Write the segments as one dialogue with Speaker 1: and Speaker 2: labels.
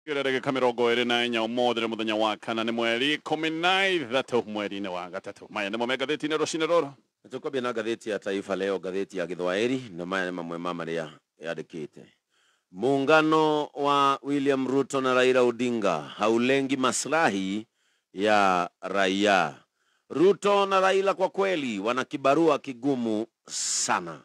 Speaker 1: Gerege kamirongo iri na inya umuthire muthenya wa kana ni mweri 13 mweri-ini wa gatatu. Maya nimo me gatheti-ini rucini ruru.
Speaker 2: Tukwambia na gazeti ya Taifa Leo, gazeti ya Githwairi, na maya mamwe maria yandikite. Muungano wa William Ruto na Raila Odinga haulengi maslahi ya raia. Ruto na Raila kwa kweli wana kibarua kigumu sana.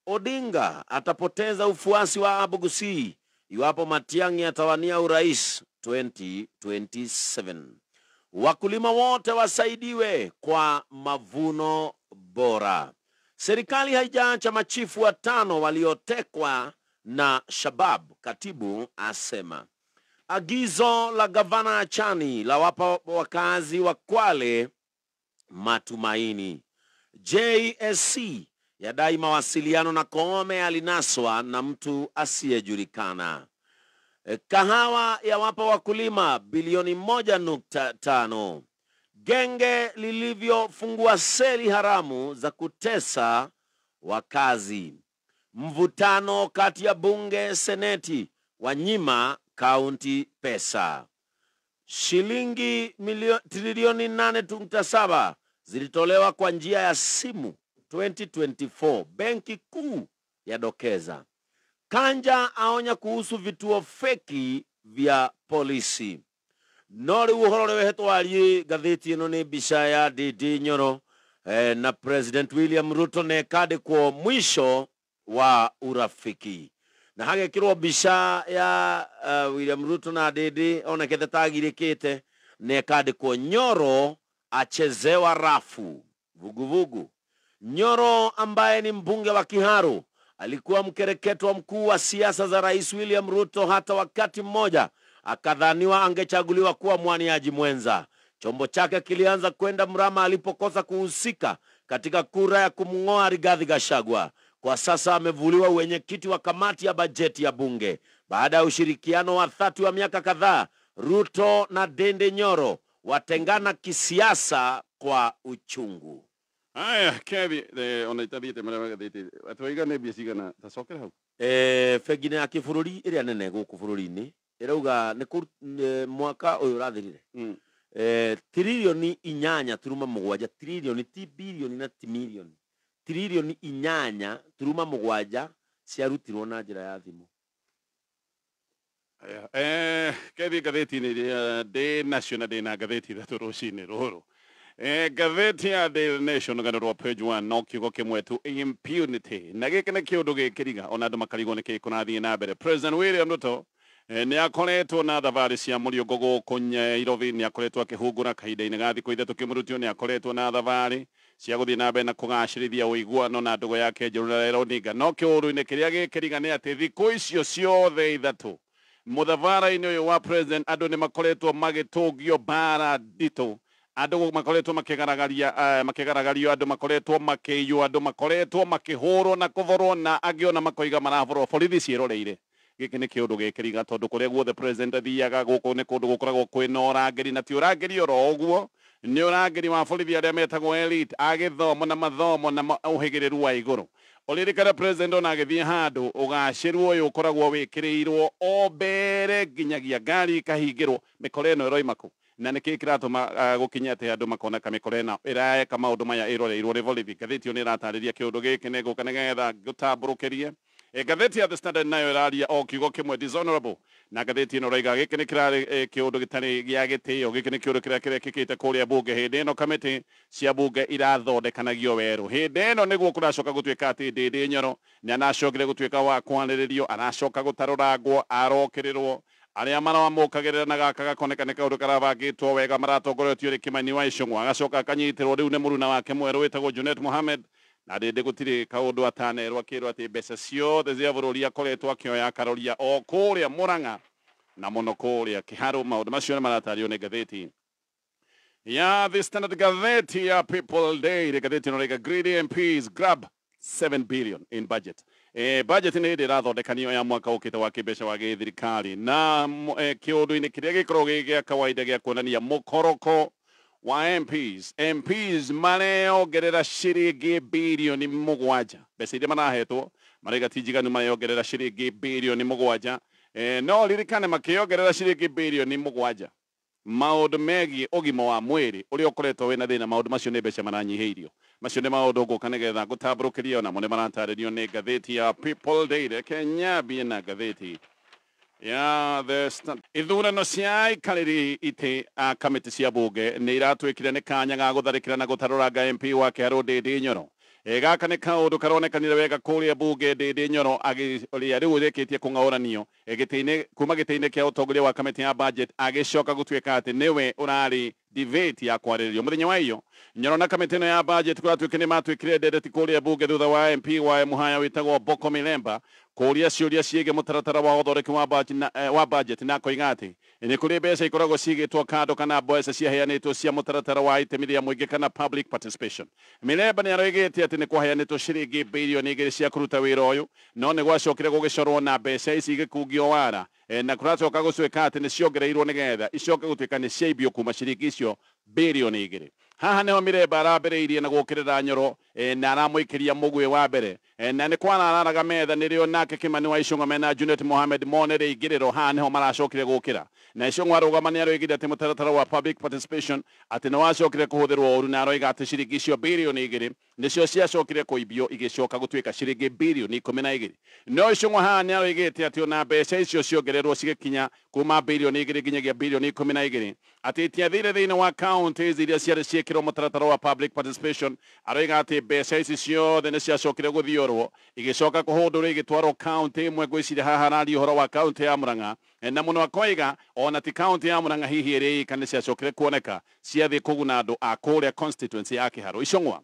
Speaker 2: Odinga atapoteza ufuasi wa Abu Gusii iwapo Matiang'i atawania urais 2027. Wakulima wote wasaidiwe kwa mavuno bora. Serikali haijaacha machifu 5 waliotekwa na Shabab, katibu asema. Agizo la gavana Achani la wapa wakazi wa Kwale matumaini. JSC yadai mawasiliano na Koome alinaswa na mtu asiyejulikana. Kahawa ya wapa wakulima bilioni 1.5. Genge lilivyofungua seli haramu za kutesa wakazi. Mvutano kati ya bunge seneti wanyima kaunti pesa. Shilingi trilioni 8.7 zilitolewa kwa njia ya simu 2024. Benki kuu yadokeza. Kanja aonya kuhusu vituo feki vya polisi. Nori uhoro wehetwari gatheti ino ni bisha ya Ndindi Nyoro na President William Ruto nekade kwa mwisho wa urafiki. Na hagekirwo bisha ya William Ruto na Ndindi onekete tagirikite nekade kwa Nyoro achezewa rafu. Vuguvugu. Nyoro ambaye ni mbunge wa Kiharu alikuwa mkereketo mkuu wa siasa za Rais William Ruto, hata wakati mmoja akadhaniwa angechaguliwa kuwa mwaniaji mwenza. Chombo chake kilianza kwenda mrama alipokosa kuhusika katika kura ya kumngoa Rigathi Gachagua. Kwa sasa amevuliwa wenyekiti wa kamati ya bajeti ya bunge. Baada ya ushirikiano wa 30 wa miaka kadhaa, Ruto na Ndindi Nyoro watengana kisiasa kwa uchungu.
Speaker 1: Aya, Kevi, onaitabite mara gatheti. Atwaiga ne biasigana tasokera hau.
Speaker 2: Fegine ya kifururi iria nene guku bururi-ini irauga ni mwaka uyu rathirire. Trilioni 8.7, trilioni ti bilioni na ti milioni. Trilioni 8.7 ciarutirwo na njira ya thimu.
Speaker 1: Aya, Kevi gatheti ni de national de na gatheti da rucini ruru. Gatheti ya Daily Nation ganarwa page 1 no kiugo kimwe tu impunity. Na giki ni kiundu gikiriga ona andu makarigo ni kikunathie na mbere. President William Ruto ni akoretwo na thavari cia Muriugo guku Nairobi, ni akoretwo akihungura kahinda-ini ga thiku ithatu kimurutio, ni akoretwo na thavari cia guthie na mbere na kugacirithia uiguano na ndugu yake Njũgũna Raila Odinga. No kiuru-ini kiria gikiriga ni ati thiku icio ciothe ithatu muthavara-ini uyu wa president andu ni makoretwo magitungio bara ndito. Andu makoretwo makigaragario, andu makoretwo makiyo, andu makoretwo makihurwo na kuthorwo, na agiona makoiga maravorwo borithi ciroreire. Giki ni kiundu gikiriga tondu kuria guothe president athiaga guku ni kundu gukoragwo kwina urangeri, na ti urangeri oro uguo, ni urangeri wa borithi aria metagwo elite agithomo na mathomo na uhigiriru wa iguru. Olirikana president ona agithie handu ugaciru uyu ukoragwo wikirirwo ombere nginyagia ngari kahingirwo mikore ino iroimaku. Na niki kiratuma gukinya ati andu makona kamikore na iraeka maundu maya iroreirwo ri borithi. Gatheti ni iratariria kiundu giki ni guka nigetha gutamburukirie. Gatheti ya The Standard nayo iraria o kiugo kimwe dishonorable. Na gatheti ino raiga giki ni kirari kiundu gitari gia gitio, giki ni kiundu kiria kirekikite kuria bunge hindi ino kamiti cia bunge irathondekanagio weru. Hindi ino niguo kuracoka gutuika ati Ndindi Nyoro ni anacokire gutuika wa kwaniririo, anacoka gutaruragwo, arokirirwo. Aria maramukagirira na gaka gakonekane kaundu karavagitwo wega maratongoretio ri Kimani wa Icũng'wa, agacoka akanyitirwo riu ni muruna wake mweru witagwo Junet Mohamed. Na Ndindi gutiri kaundu atanerwo akirwo ati mbeca ciothe cia bururi akoretwo akioya akaroria o kuria Murang'a na muno kuria Kiharu. Maundu macio ni maratario ni gatheti ya The Standard, gatheti ya People Day. Gatheti no rega greedy MPs grab 7 billion in budget. Budget ni irathondekanio ya mwaka ukite wa kibeca wa githirikari, na kiundu-ini kiria gikorwo gia kawaida gia kuonania mukoroko wa MPs mareongerera ciringi bilioni 7. Mbeca iria marahetwo marega tijiganu mareongerera ciringi bilioni 7 no ririkane makiongerera ciringi birioni mugwanja maundu megie ũgima wa mwĩrĩ ũrĩa ũkoretwo wĩna thĩna maundu macio nĩ mbeca maranyihĩirio macio nĩ maundu ngũka nĩgetha ngũtambũrũkĩria ona mo nĩ maratarĩrio nĩ ngathĩti ya People Daily Kenya na ngathĩti ya The Standard. Ithurano cia aikarĩri itĩ a kamĩtĩ cia mbunge nĩ iratwĩkire nĩ kanya ga gũtharĩkĩra na gũtarũranga MP wa Kiharu Ndĩndĩ Nyoro. Gaka nĩ kaũndũ karonekanire wega kũrĩa mbunge Ndĩndĩ Nyoro ũrĩa rĩu ũrĩkĩtie kũng'aũranio kuma gĩtĩ-inĩ kĩa ũtongoria wa kamĩtĩ ya budget agĩcoka gũtuĩka atĩ nĩwe ũrarĩ debate ya kwarĩrĩrio mũthenya wa iyo Nyoro na kamĩtĩ ĩno ya budget kũratuĩka nĩ matwĩkire ndereti kũrĩa mbunge thutha wa MP wa Muhaya wĩtagwo Boko Milemba kũria ciũria ciĩgiĩ mũtaratara wa ũthondeki wa budget na koiga atĩ nĩ kũrĩ mbeca ikoragwo cigĩtwo kando kana mbeca ciaheanĩtwo cia mũtaratara wa itemi rĩa mũingĩ kana public participation. Milemba nĩ aroigĩte atĩ nĩ kwaheanĩtwo ciringi birioni 2 cia kũruta wĩra ũyũ no nĩ gwacokire gũgĩcorwo na mbeca ici igĩkungio wara na kũracoka gũtuĩka atĩ nĩ ciongereirwo nĩgetha icoke gũtuĩka nĩ ciaibio kuma ciringi icio birioni 2. Haha nĩho Milemba arambĩrĩirie na gũkĩrĩra Nyoro na aramũikĩria mũgwĩ wa mbere na nĩ kwanararaga metha nĩrĩo nake Kimani wa Icũng'wa mena Junet Mohamed monere igĩrĩro haha nĩho maracokire gũkĩra na Icũng'wa arũgama nĩ aroigire atĩ mũtaratara wa public participation atĩ nĩ wacokire kũhũthĩrwo ũru na aroiga atĩ ciringi icio birioni 2 nĩcio ciacokire kũibio igĩcoka gũtuĩka ciringi birioni 12. No Icũng'wa haha nĩ aroigĩte atĩ ona mbeca icio ciongererwo cigĩkinya kuma birioni 2 nginyagia birioni 12 atĩ itiathire thĩinĩ wa counties iria ciarĩ ciĩkĩrwo mũtaratara wa public participation. Aroiga atĩ mbeca ici ciothe nĩ ciacokire gũthiorwo igĩcoka kũhũndũrwo igĩtwarwo county ĩmwe ngwĩciria haha harari ũhoro wa county ya Murang'a na mũno akoiga ona ti county ya Murang'a hihi ĩrĩ ika nĩ ciacokire kuoneka ciathiĩ kũguna andũ a kũrĩa constituency ya Kiharu. Icũng'wa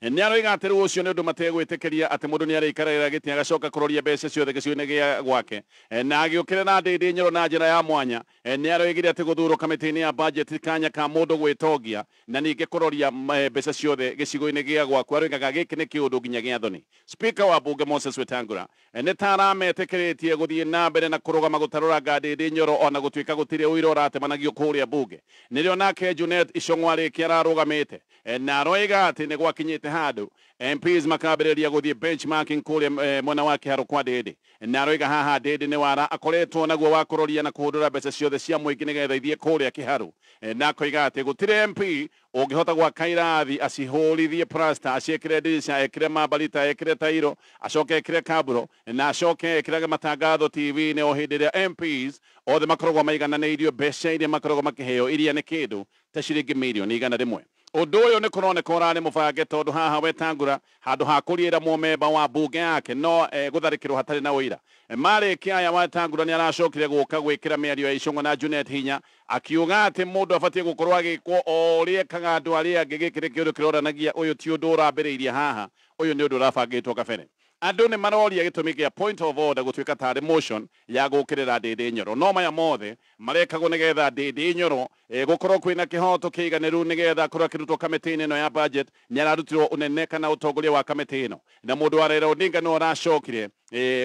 Speaker 1: nĩ aroiga atĩ rĩu ũcio nĩ ũndũ mategwĩtĩkĩria atĩ mũndũ nĩ arĩikarĩra gĩtĩ agacoka kũroria mbeca ciothe gĩcigo-inĩ gĩa gwake na agĩũkĩrĩra Ndĩndĩ Nyoro na njĩra ya mwanya. Nĩ aroigire atĩ gũthurwo kamĩtĩ-inĩ ya budget kanya ka mũndũ gwĩtongia na ningĩ kũroria mbeca ciothe gĩcigo-inĩ gĩa gwaku. Aroigaga gĩkĩ nĩ kĩũndũ nginya gĩa thoni. Speaker wa mbunge Moses Wetangula nĩ ta arametĩkĩrĩtie gũthiĩ na mbere na kũrũgama gũtarũranga Ndĩndĩ Nyoro ona gũtuĩka gũtirĩ ũira ũratemanagio kũrĩa mbunge. Nĩrĩo nake Junet Icũng'wa rĩkĩ ararũgamĩte na aroiga atĩ nĩ gwakinyĩte handũ MPs makambĩrĩria gũthiĩ benchmarking kũrĩa mwena wa Kiharu kwa Ndĩndĩ na aroiga haha Ndĩndĩ nĩ wara akoretwo naguo wa kũroria na kũhũthĩra mbeca ciothe cia mũingĩ nĩgetha ithiĩ kũrĩa Kiharu na akoiga atĩ gũtirĩ MP ũngĩhota gwaka irathi acihũrithie plasta aciĩkĩre ndirica ekĩre mambarita ekĩre tairo acoke ekĩre kaburo na acoke ekĩre matangatho TV-inĩ o hĩndĩ ĩrĩa MPs othe makoragwo maigananĩirio mbeca iria makoragwo makĩheo iria nĩ kĩndũ ta ciringi mirioni 100. Ũndũ ũyũ nĩ kũroneka ũrarĩ mũbange tondũ haha Wetangula handũ ha kũriĩra mũmemba wa mbunge yake no gũtharĩkĩrwo hatarĩ na ũira. Marĩkia aya Wetangula nĩ aracokire gũka gwĩkĩra mĩario ya Icũng'wa na Junet hinya akiuga atĩ mũndũ abatiĩ gũkorwo agĩkwo o ũrĩa ekaga andũ arĩa angĩ. Gĩkĩ nĩ kĩũndũ kĩroranagia ũyũ ti ũndũ ũrambĩrĩirie haha, ũyũ nĩ ũndũ ũrabangĩtwo kabere. Andũ nĩ maroria gĩtũmi kĩa point of order gũtuĩka tarĩ motion ya gũkĩrĩra Ndĩndĩ Nyoro no maya mothe marekagwo nĩgetha Ndĩndĩ Nyoro gũkorwo kwĩna kĩhoto kĩiganĩru nĩgetha akorwo akĩrutwo kamĩtĩ-inĩ ĩno ya budget. Nĩ ararutirwo ũnene kana ũtongoria wa kamĩtĩ ĩno na mũndũ wa Raila Odinga nĩ aracokire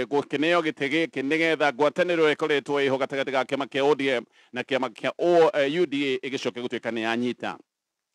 Speaker 1: gũkĩneo gĩtĩ gĩkĩ nĩgetha ngwatanĩro ĩkoretwo ĩho gatagatĩ ga kĩama kĩa ODM na kĩama kĩa UDA ĩgĩcoke gũtuĩka nĩ yanyita.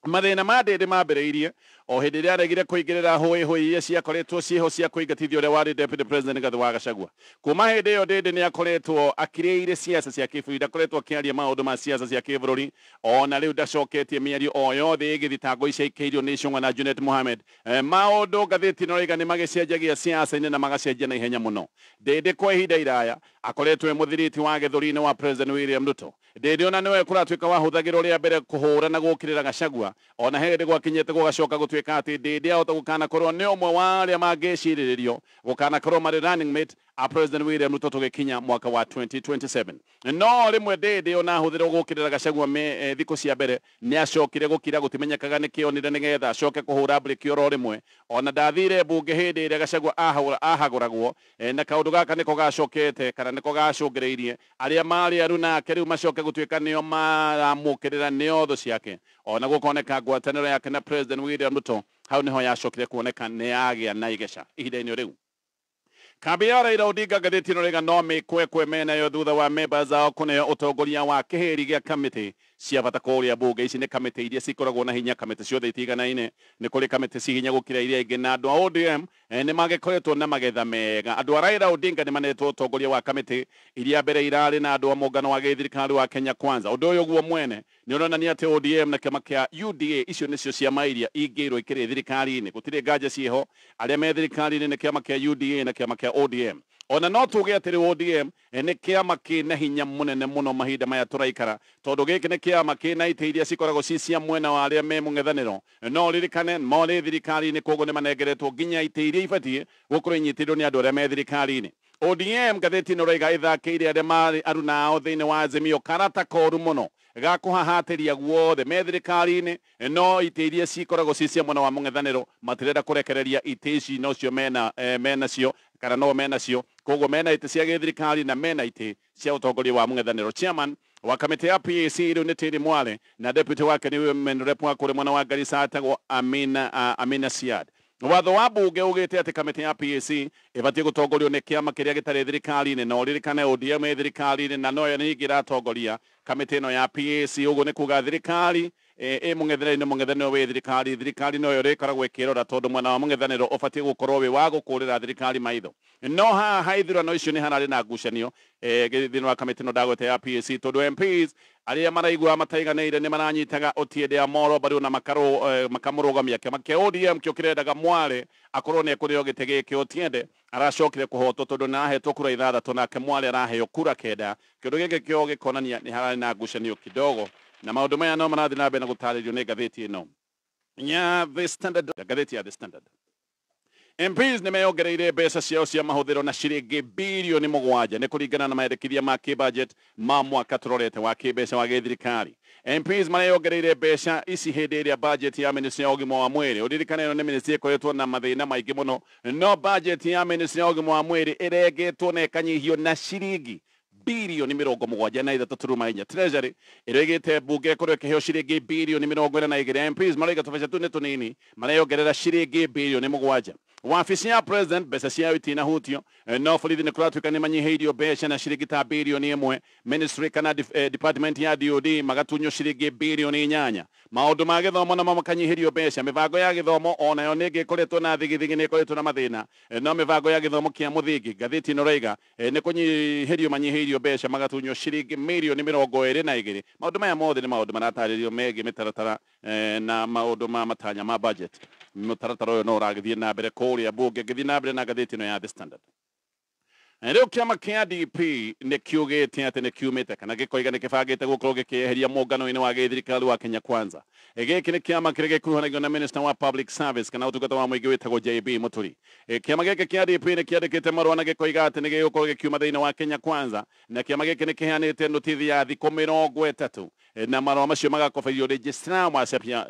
Speaker 1: Mathĩna ma Ndĩndĩ mambĩrĩirie o hĩndĩ ĩrĩa aregire kũingĩrĩra hũĩ iria ciakoretwo ciĩho cia kũingatithia ũrĩa warĩ deputy president Rigathĩ wa Gachagua. Kuma hĩndĩ ĩyo Ndĩndĩ nĩ akoretwo akirĩire siasa cia kĩbũrũri, ndakoretwo akĩaria maũndũ ma siasa cia kĩbũrũri ona rĩu ndacoketie mĩario o yothe ĩgiĩ thitango icio ikĩirio nĩ Icũng'wa na Junet Mohamed. Maũndũ ngathĩti ĩno ĩrauga nĩ magĩcenjagia siasa-inĩ na magacenjia na ihenya mũno. Ndĩndĩ kwa ihinda iraya akoretwo mũthiriti wa gĩthũri-inĩ wa president William Ruto. Ndĩndĩ ona nĩwe kũratuĩka wahũthagĩrwo rĩa mbere kũhũra na gũkĩrĩra Gachagua ona hĩndĩ gwakinyĩte gũgacoka gũtuĩka atĩ Ndĩndĩ ahota gũkanakorwo nĩ ũmwe wa arĩa mangĩcirĩrĩrio gũkanakorwo marĩ running mate a president William Ruto tũgĩkinya mwaka wa 2027. No rĩmwe Ndĩndĩ ona ahũthĩrwo gũkĩrĩra Gachagua thikũ cia mbere nĩ acokire gũkira gũtimenyekaga nĩkĩ onire nĩgetha acoke kũhũra breki oro rĩmwe ona ndathire mbunge hĩndĩ ĩrĩa Gachagua ahagũragwo na kaũndũ gaka nĩko gacokete kana nĩko gacũngĩrĩirie arĩa marĩ aru nake rĩu macoke gũtuĩka nĩo maramũkĩrĩra nĩo thũ ciake ona gũkoneka ngwatanĩro yake na president William Ruto hau nĩho yacokire kuoneka nĩ yagĩa na igeca ihinda-inĩ rĩu. Kambi ya Raila Odinga ngathĩti ĩno rĩga no mĩkwekwe mena yo thutha wa members ao kũneo ũtongoria wa kĩhĩri gĩa kamĩtĩ cia bata kũrĩa mbunge. Ici nĩ kamĩtĩ iria cikoragwo na hinya, kamĩtĩ ciothe itiganaine. Nĩ kũrĩ kamĩtĩ ci hinya gũkĩra iria ingĩ, na andũ a ODM nĩ magĩkoretwo na magetha mega. Andũ a Raila Odinga nĩ manetwo ũtongoria wa kamĩtĩ iria mbere irarĩ na andũ a mũngano wa gĩthirikari wa Kenya Kwanza. Ũndũ ũyũ guo mwene nĩ ũronania atĩ ODM na kĩama kĩa UDA icio nĩcio ciama iria ingĩrwo ikĩrĩ thirikari-inĩ. Gũtirĩ nganja ciĩho, arĩa me thirikari-inĩ nĩ kĩama kĩa UDA na kĩama kĩa ODM. Ona no tuge atĩ ODM nĩ kĩama kĩna hinya mũnene mũno mahinda maya tũraikara, tondũ gĩkĩ nĩ kĩama kĩna itĩ iria cikoragwo ci cia mwena wa arĩa me mũng'ethanĩro. No ririkane morĩ thirikari-inĩ, koguo nĩ manengeretwo nginya itĩ iria ibatiĩ gũkorwo inyitĩrĩirwo nĩ andũ arĩa me thirikari-inĩ. ODM ngathĩti-inĩ ũraiga ĩthakĩire arĩa marĩ aruna ao thĩinĩ wa Azimio karata koru mũno ga kũhahatĩria guothe me thirikari-inĩ, no itĩ iria cikoragwo ci cia mwena wa mũng'ethanĩro matirenda kũrekereria itĩ ici nocio menacio kana no menacio. Koguo mena itĩ cia gĩthirikari na mena itĩ cia ũtongoria wa mũng'ethanĩro. Chairman wa kamĩtĩ ya PAC rĩu nĩ Tĩri Mwale na deputy wake nĩ women rep wa kũrĩ mwena wa Garissa atagwo Amina Siad. Watho wa mbunge ugĩte atĩ kamĩtĩ ya PAC ĩbatiĩ gũtongorio nĩ kĩama kĩrĩa gĩtarĩ thirikari-inĩ, no ririkane ODM ĩ thirikari-inĩ na noyo nĩ ĩratongoria kamĩtĩ ĩno ya PAC. Ũguo nĩ kuga thirikari ĩ mũng'ethanĩro mũng'ethanĩro wĩ thirikari, thirikari noyo ĩrĩkoragwo ĩkĩrora, tondũ mwena wa mũng'ethanĩro ũbatiĩ gũkorwo wĩ wa gũkũrĩra thirikari maitho. No haha ithurano icio nĩ hararĩ na ngucanio thĩinĩ wa kamĩtĩ ĩno ndagwete ya PAC, tondũ MPs arĩa maraigua mataiganĩire nĩ maranyitaga Otiende Amolo bado na makamũrũgamia. Kĩama kĩa ODM kĩo kĩrendaga Mwale akorwo nĩ ekũrĩo gĩtĩ gĩkĩ. Otiende aracokire kũhotwo tondũ nĩ ahetwo kura 6 nake Mwale araheo kura 9. Kĩndũ gĩkĩ kĩo gĩkonania nĩ hararĩ na ngucanio kidogo, na maũndũ maya no marathiĩ na mbere na gũtarĩrio nĩ ngathĩti ĩno ya The Standard, ngathĩti ya The Standard. MPs nĩ meyongereire mbeca ciao cia mahũthĩro na ciringi bilioni 7 nĩ kũringana na maendekithia ma kĩbudget ma mwaka tũrorete wa kĩmbeca wa gĩthirikari. MPs mareyongereire mbeca ici hĩndĩ ĩrĩa budget ya ministry ya ũgima wa mwĩrĩ. Ũririkane ĩno nĩ ministry ĩkoretwo na mathĩna maingĩ mũno, no budget ya ministry ya ũgima wa mwĩrĩ ĩrengetwo na ĩkanyihio na ciringi bilioni 73.4. Treasury ĩrĩgĩte mbunge ĩkorwo ĩkĩheo ciringi bilioni 42. MPs maraiga tũbeca tũu nĩ tũnini, mareyongerera ciringi bilioni 7. Wabici ya president mbeca ciao itinahutio, no borithi nĩ kũratuĩka nĩ manyihĩirio mbeca na ciringi ta bilioni 1. Ministry kana department ya DOD magatunyo ciringi bilioni 8. Maũndũ ma gĩthomo namo makanyihĩrio mbeca. Mĩbango ya gĩthomo onayo nĩ ĩgĩkoretwo na thigithigi, nĩ ĩkoretwo na mathĩna, no mĩbango ya gĩthomo kĩa mũthingi ngathĩti ĩno ũraiga nĩ kũnyihĩrio manyihĩirio mbeca magatunyo ciringi milioni 22. Maũndũ maya mothe nĩ maũndũ maratarĩrio megiĩ mĩtaratara na maũndũ ma matanya ma budget. Mũtaratara ũyũ no ũragĩthiĩ na mbere kũrĩa mbunge, ngĩthiĩ na mbere na ngathĩti ĩno ya The Standard. Rĩu kĩama kĩa DP nĩ kiugĩte atĩ nĩ kiumĩte kana gĩkoiga nĩ kĩbangĩte gũkorwo gĩkĩeheria mũngano-inĩ wa gĩthirikari wa Kenya Kwanza. Gĩkĩ nĩ kĩama kĩrĩa gĩkuruhanagio na Minister wa Public Service kana ũtungata wa mũingĩ wĩtagwo JB Mũturi. Kĩama gĩkĩ kĩa DP nĩ kĩandĩkĩte marũa na gĩkoiga atĩ nĩ gĩgũkorwo gĩkiuma thĩinĩ wa Kenya Kwanza, na kĩama gĩkĩ nĩ kĩheanĩte notithi ya thikũ 30 na marũa macio magakoberio registrar wa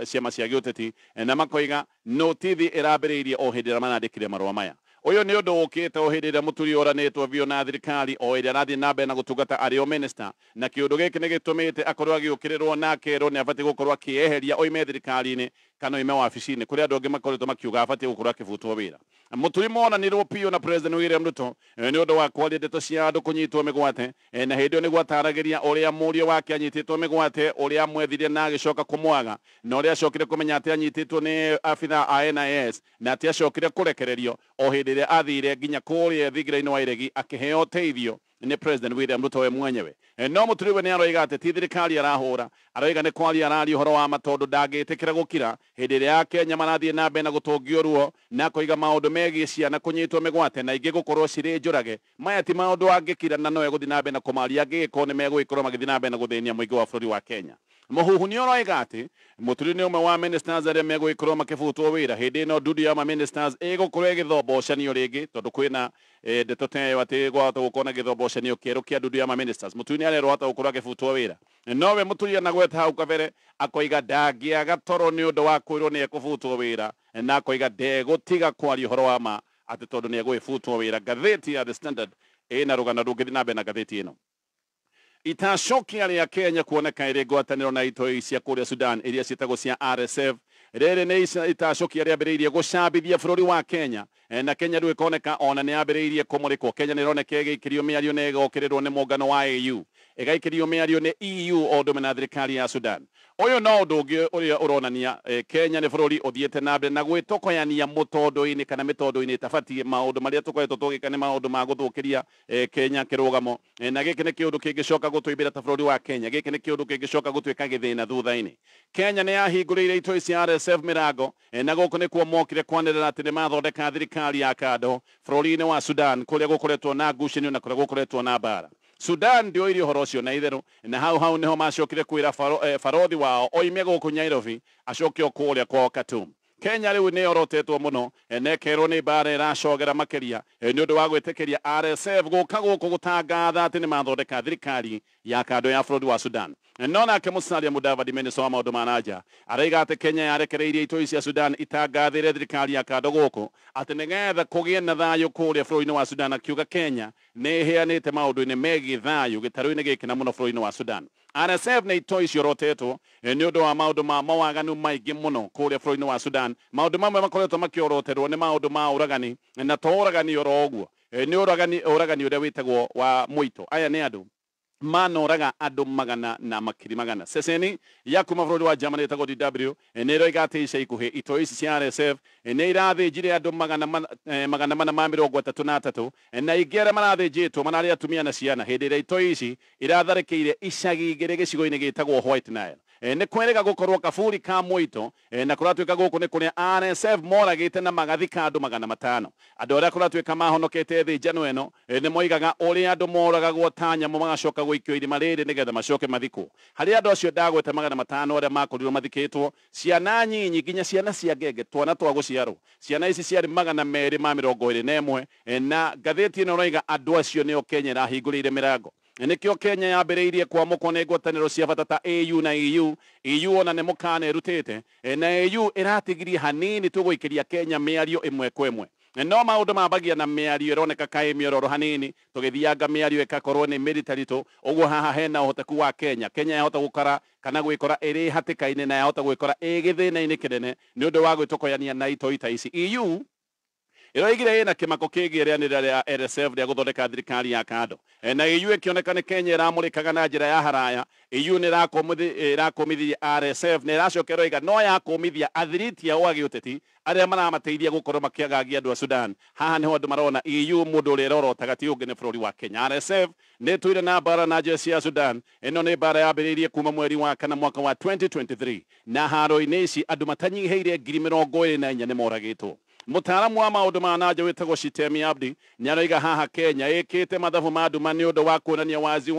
Speaker 1: ciama cia gĩũteti, na makoiga notithi ĩrambĩrĩirie o hĩndĩ ĩrĩa manandĩkire marũa maya. Ũyũ nĩ ũndũ ũkĩte o hĩndĩ ĩrĩa Mũturi oranĩtwo biũ na thirikari o ĩrĩa arathiĩ na mbere na gũtungata arĩ o minister, na kĩũndũ gĩkĩ nĩ gĩtũmĩte akorwo agĩũkĩrĩrwo na akerwo nĩ abatiĩ gũkorwo akĩeheria oime thirikari-inĩ kana oime wabici-inĩ, kũrĩ andũ angĩ makoretwo makiuga abatiĩ gũkorwo akĩbutwo wĩra. Mũturi monanirwo biũ na President William Ruto nĩ ũndũ wa kwaria ndeto cia andũ kũnyitwo mĩgwate, na hĩndĩ ĩyo nĩguo ataragĩria ũrĩa mũriũ wake anyitĩtwo mĩgwate, ũrĩa amwethire na agĩcoka kũmwaga, na ũrĩa acokire kũmenya atĩ anyitĩtwo nĩ abitha a NIS na atĩ acokire kũrekererio o hĩndĩ ĩrĩa athire nginya kũrĩa thingira-inĩ wa Iregi akĩheo ũteithio nĩ President William Ruto we mwenyewe. No Mũturi we nĩ aroiga atĩ ti thirikari arahũra, aroiga nĩ kwaria araria ũhoro wa matondũ ndangĩtĩkĩra gũkira hĩndĩ ĩrĩa Akenya marathiĩ na mbere na gũtũngio ruo na kũiga maũndũ megiĩ ciana kũnyitwo mĩgwate na ingĩ gũkorwo cirĩ njũrage. Maya ti maũndũ angĩkira na no egũthiĩ na mbere na kũmaria, angĩgĩkorwo nĩ megũgĩkorwo magĩthiĩ na mbere na gũthĩnia mũingĩ wa bũrũri wa Kenya. Mũhuhu nĩ ũroiga atĩ Mũturi nĩ ũmwe wa ministers arĩa megũgĩkorwo makĩbutwo wĩra hĩndĩ ĩno ndudu ya ministers ĩgũkorwo ĩgĩthombocanio rĩngĩ, tondũ kwĩna ndeto teyo atĩ gwahota gũkorwo na gĩthombocanio kĩerũ kĩa ndudu ya ministers. Mũturi nĩ arerwo hota gũkorwo agĩbutwo wĩra, nowe Mũturi anagweta hau kabere akoiga ndangĩaga toro nĩ ũndũ wa kwĩrwo nĩ ekũbutwo wĩra, na akoiga ndegũtiga kwaria ũhoro wa ma atĩ tondũ nĩ egũgĩbutwo wĩra. Ngathĩti ya The Standard ĩna rũgano rũngĩthiĩ na mbere na ngathĩti ĩno. Itacokia rĩa Kenya kuoneka ĩrĩ ngwatanĩro na itoi cia kũrĩa Sudan iria ciĩtagwo cia RSF. Rĩrĩ nĩ itacokia rĩambĩrĩirie gũcambithia bũrũri wa Kenya, na Kenya rĩu ĩkoneka ona nĩ yambĩrĩirie kũmũrĩkwo. Kenya nĩ ĩroneka ĩgĩikĩrio mĩario na ĩgokĩrĩrwo nĩ mũngano wa AU. ĩgaikirio mĩario nĩ EU o ũndũ ũmwe na thirikari ya Sudan. Ũyũ no ũndũ ũngĩ ũrĩa ũronania Kenya nĩ bũrũri ũthiĩte na mbere na gwĩtokoyania mũtondo-inĩ kana mĩtondo-inĩ ĩtabatiĩ. Maũndũ marĩa tũkoretwo tũgĩka nĩ maũndũ ma gũthũkĩria Kenya kĩrũgamo, na gĩkĩ nĩ kĩũndũ kĩngĩcoka gũtũimbĩra ta bũrũri wa Kenya. Gĩkĩ nĩ kĩũndũ kĩngĩcoka gũtuĩka gĩthĩna thutha-inĩ. Kenya nĩ yahingũrĩire itoi cia RSF mĩrango, na gũkũ nĩkuo mokire kwanĩrĩra atĩ nĩ mathondeka thirikari ya kando bũrũri-inĩ wa Sudan, kũrĩa gũkoretwo na ngucanio na kũrĩa gũkoretwo na mbara. Sudan ndio iri ũhoro ũcio na itherũ, na hau nĩho macokire kwĩra barothi wao oime gũkũ Nairobi acoke o kũrĩa kwao Khartoum. Kenya rĩu nĩ yorotetwo mũno, na ĩkerwo nĩ mbara ĩracogera makĩria nĩ ũndũ wa gwĩtĩkĩria RSF gũka gũkũ gũtangatha atĩ nĩ mathondeka thirikari ya kando ya bũrũri wa Sudan. No nake Musalia Mudavadi, mĩnĩcita wa maũndũ ma nanja, aroiga atĩ Kenya yarekereirie itoi cia Sudan itangathĩre thirikari ya kando gũkũ atĩ nĩgetha kũgĩe na thayũ kũrĩa bũrũri-inĩ wa Sudan, akiuga Kenya nĩ ĩheanĩte maũndũ-inĩ megiĩ thayũ gĩtarũ-inĩ gĩkĩ na mũno bũrũri-inĩ wa Sudan. RSF nĩ itoi ciorotetwo nĩ ũndũ wa maũndũ ma mawaganu maingĩ mũno kũrĩa bũrũri-inĩ wa Sudan. Maũndũ mamwe makoretwo makĩoroterwo nĩ maũndũ ma ũragani, na to ũragani oro ũguo, nĩ ũragani ũrĩa wĩtagwo wa mũito. Aya nĩ andũ manoraga andũ magana na makiri magana. Ceceni ya kuma bũrũri wa Germany ĩtagwo DW nĩ ĩroiga atĩ ica ikuhĩ itoi ici cia RSF nĩ irathĩnjire andũ magana mana ma mĩrongo ĩtatũ na atatũ, na ingĩ arĩa marathĩnjĩtwo mararĩ atumia na ciana hĩndĩ ĩrĩa itoi ici iratharĩkĩire icagi igĩrĩ gĩcigo-inĩ gĩtagwo White Nile. Nĩ kwĩrĩga gũkorwo kaburi ka mũito, na kũratuĩka gũkũ nĩ kũrĩa RSF moragĩte na magathika andũ 500. Andũ arĩa kũratuĩka mahonokete thĩnjano ĩno nĩ moigaga ũrĩa andũ moragagwo ta nyamũ magacoka gũikio irima rĩrĩ nĩgetha macoke mathikwo. Harĩ andũ acio ndagwete 500 arĩa makorirwo mathikĩtwo, ciana nyinyi nginya ciana cia ngenge, twana twa gũciarwo, ciana ici ciarĩ 221, na ngathĩti ĩno ĩroiga andũ acio nĩo Kenya ĩrahingũrĩire mĩrango. Nĩkĩo Kenya yambĩrĩirie kwamũkwo nĩ ngwatanĩro cia bata ta AU na EU. EU ona nĩ mũkana ĩrutĩte, na EU ĩratigirie hanini tũgũikĩria Kenya mĩario ĩmwe kwa ĩmwe. No maũndũ mambagia na mĩario ĩroneka kaĩ mĩororo hanini, tũgĩthianga mĩario ĩgakorwo nĩ mĩritũ tu. Ũguo haha hena ũhoteku wa Kenya yahota gũkora kana gwĩkora ĩrĩ hatĩka-inĩ na yahota gwĩkora ĩ gĩthĩna-inĩ kĩnene nĩ ũndũ wa gwĩtokoyania na itoi ta ici. EU ĩroigire ĩna kĩmako kĩgiĩ rĩanĩrĩra rĩa RSF rĩa gũthondeka thirikari ya kando, na EU ĩkĩoneka nĩ Kenya ĩramũrĩkaga na njĩra ya haraya. EU nĩ ĩrakũmithia RSF na ĩracoka ĩroiga no yakũmithia athiriti ao agĩũteti arĩa maramateithia gũkorwo makĩagagia andũ a Sudan. Haha nĩho andũ marona EU mũndũ ũrĩa ĩrorota gati ũngĩ nĩ bũrũri wa Kenya. RSF nĩ ĩtũire na mbara na jeshi ya Sudan. Ĩno nĩ mbara yambĩrĩirie kuma mweri wa kana mwaka wa 2023, na haro-inĩ ici andũ matanyihĩire 24,000 nĩ moragĩtwo. Mũtaaramu wa maũndũ ma nanja wĩtagwo Shitemi Abdi nĩ aroiga haha Kenya ĩkĩte mathabu ma nduma nĩ ũndũ wa kuonania wazi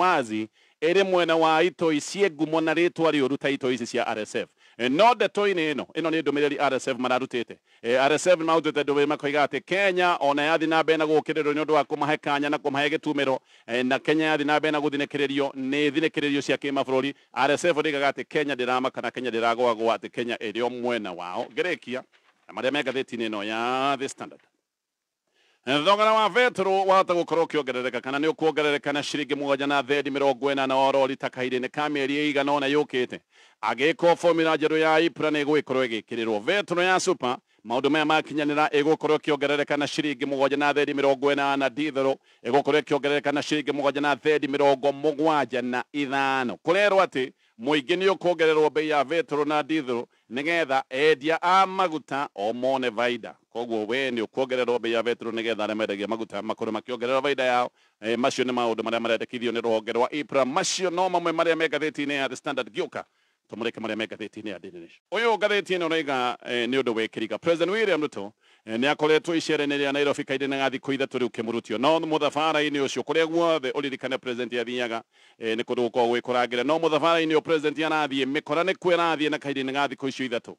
Speaker 1: ĩrĩ mwena wa itoi ciĩ ngumo na rĩtwa rĩũru ta itoi ici cia RSF. No ndeto-inĩ ĩno nĩ ndũmĩrĩri RSF mararutĩte. RSF marutĩte ndũmĩrĩri makoiga atĩ Kenya ona yathi na mbere na gũkĩrĩrwo nĩ ũndũ wa kũmahe kanya na kũmahe gĩtumĩro, na Kenya yathi na mbere na gũthinĩkĩrĩrio nĩ thinĩkĩrĩrio cia kĩmabũrũri. RSF oigaga atĩ Kenya ndĩramaka na Kenya ndĩragwagwo, atĩ Kenya ĩrĩ o mwena wao. Ngĩrĩkia marĩa me ngathĩti-inĩ ĩno ya The Standard. Thogora wa betũrũ wahota gũkorwo ũkĩongerereka kana nĩ ũkuongerereka na ciringi 1.40 na oro rita kahinda-inĩ ka mĩeri ĩigana ũna yũkĩte. Agĩkwo formula njerũ ya IPRA nĩ ĩgũgĩkorwo ĩgĩkĩrĩrwo. Betũrũ ya super maũndũ maya makinyanĩra ĩgũkorwo ĩkĩongerereka na ciringi 1.40 na dithero ĩgũkorwo ĩkĩongerereka na ciringi 1.75. Kũrerwo atĩ mũingĩ nĩ ũkuongererwo bei ya betũrũ na dithero nĩgetha endia a maguta o mone baida. Koguo we nĩ ũkuongererwo bei ya betũrũ nĩgetha arĩa mendagia maguta makorwo makĩongerera baida yao. Macio nĩ maũndũ marĩa marendekithio nĩ rũhonge rwa IPRA. Macio no mamwe marĩa me ngathĩti-inĩ ya The Standard. Gĩũka tumureke marĩa me ngathĩti-inĩ ya Daily Nation. Ũyũ ngathĩti ĩno ũroiga nĩ ũndũ wĩkĩrĩka. President William Ruto nĩ akoretwo icera-inĩ rĩa Nairobi kahinda na thikũ ithatũ rĩu kĩmũrutio. No mũthabara-inĩ ũcio kũrĩa guothe ũririkane president athiaga nĩ kũndũ gũkorwo gwĩkũrangĩra. No mũthabara-inĩ ũyũ president arathiĩ mĩkora nĩ kuo ĩrathiĩ na kahinda ga thikũ icio ithatũ.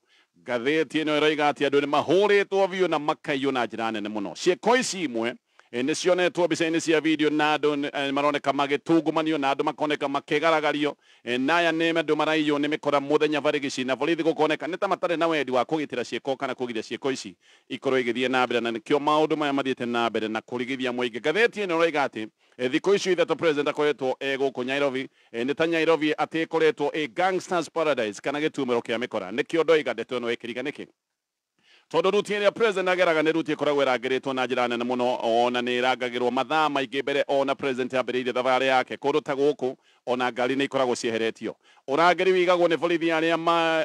Speaker 1: Ngathĩti ĩno ĩroiga atĩ andũ nĩ mahũrĩtwo biũ na makaiywo na njĩra nene mũno. Ciĩko ici imwe nĩ cionetwo mbica-inĩ cia video na andũ maroneka magĩtungumanio na andũ makoneka makĩgaragario. Na aya nĩ andũ maraiywo nĩ mĩkora mũthenya barĩgĩci na borithi gũkoneka nĩ ta matarĩ na wendi wa kũgitĩra ciĩko kana kũgiria ciĩko ici ikorwo igĩthiĩ na mbere, na nĩkĩo maũndũ maya mathiĩte na mbere na kũrigithia mũingĩ. Ngathĩti ĩno ĩroiga atĩ thikũ icio ithatũ president akoretwo gũkũ Nairobi, nĩ ta Nairobi atĩ ĩkoretwo gangsters paradise kana gĩtumĩro kĩa mĩkora. Nĩkĩo ndoiga ndeto ĩno ĩkĩriga nĩkĩ, tondũ ruti ĩrĩa president ageraga nĩ ruti ĩkoragwo ĩrangĩrĩtwo na njĩra nene mũno, ona nĩ ĩrangagĩrwo mathaa maingĩ mbere ona president ambĩrĩirie thabarĩ yake. Kũndũ ta gũkũ ona ngari nĩ ikoragwo cieheretio ũrangĩri wĩigagwo nĩ borithi arĩa